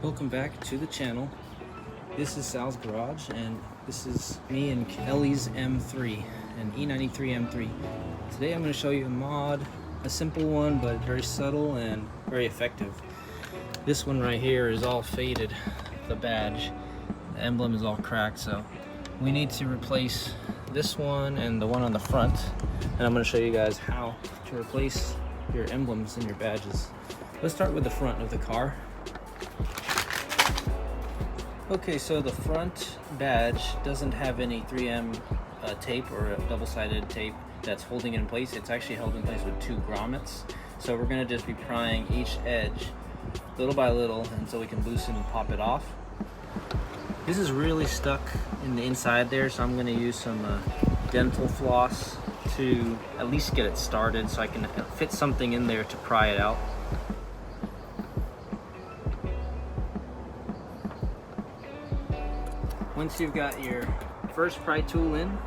Welcome back to the channel. This is Sal's Garage, and this is me and Kelly's M3, an E93 M3. Today I'm going to show you a mod, a simple one, but very subtle and very effective. This one right here is all faded, the badge. The emblem is all cracked, so we need to replace this one and the one on the front. And I'm going to show you guys how to replace your emblems and your badges. Let's start with the front of the car. Okay, so the front badge doesn't have any 3M tape or a double-sided tape that's holding it in place. It's actually held in place with 2 grommets. So we're going to just be prying each edge little by little until we can loosen and pop it off. This is really stuck in the inside there, so I'm going to use some dental floss to at least get it started so I can fit something in there to pry it out. Once you've got your first pry tool in,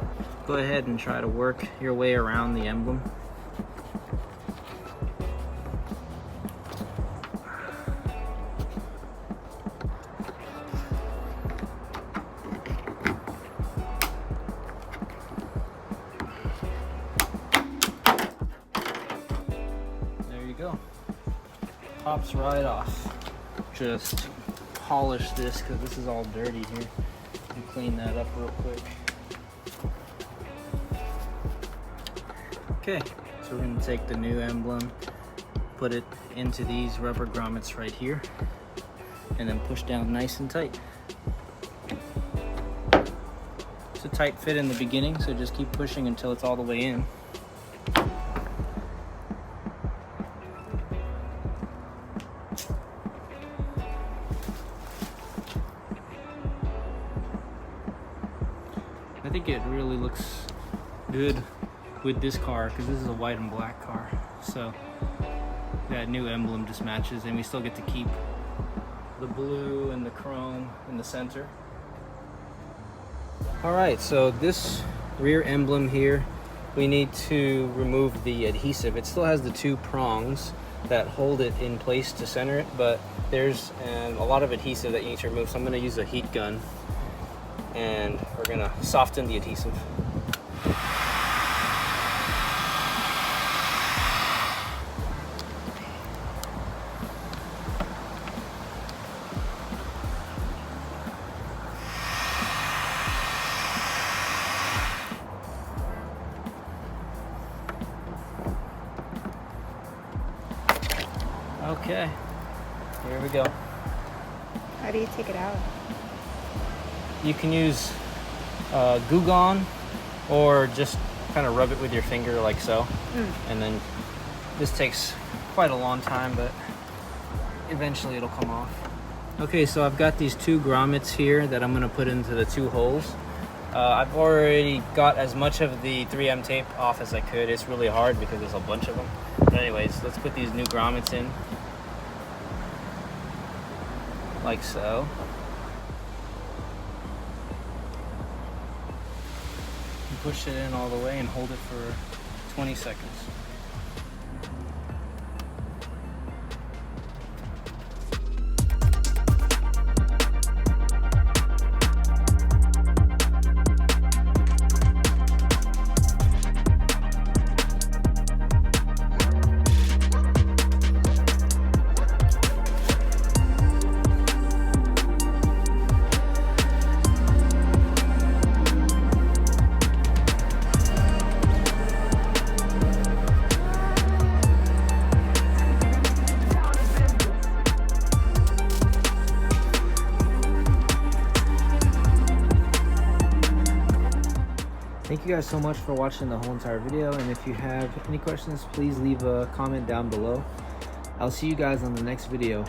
go ahead and try to work your way around the emblem. There you go. Pops right off. Just polish this because this is all dirty here. And clean that up real quick. Okay, so we're going to take the new emblem, put it into these rubber grommets right here, and then push down nice and tight. It's a tight fit in the beginning, so just keep pushing until it's all the way in. I think it really looks good with this car because this is a white and black car, so that new emblem just matches, and we still get to keep the blue and the chrome in the center. Alright, so this rear emblem here, we need to remove the adhesive. It still has the 2 prongs that hold it in place to center it, but there's a lot of adhesive that you need to remove, so I'm going to use a heat gun and we're gonna soften the adhesive. Okay, here we go. How do you take it out? You can use Goo Gone or just kind of rub it with your finger like so. And then this takes quite a long time, but eventually it'll come off. Okay, so I've got these 2 grommets here that I'm going to put into the 2 holes. I've already got as much of the 3M tape off as I could. It's really hard because there's a bunch of them. But anyways, let's put these new grommets in. Like so. Push it in all the way and hold it for 20 seconds. Thank you guys so much for watching the whole entire video, and if you have any questions, please leave a comment down below. I'll see you guys on the next video.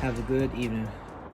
Have a good evening.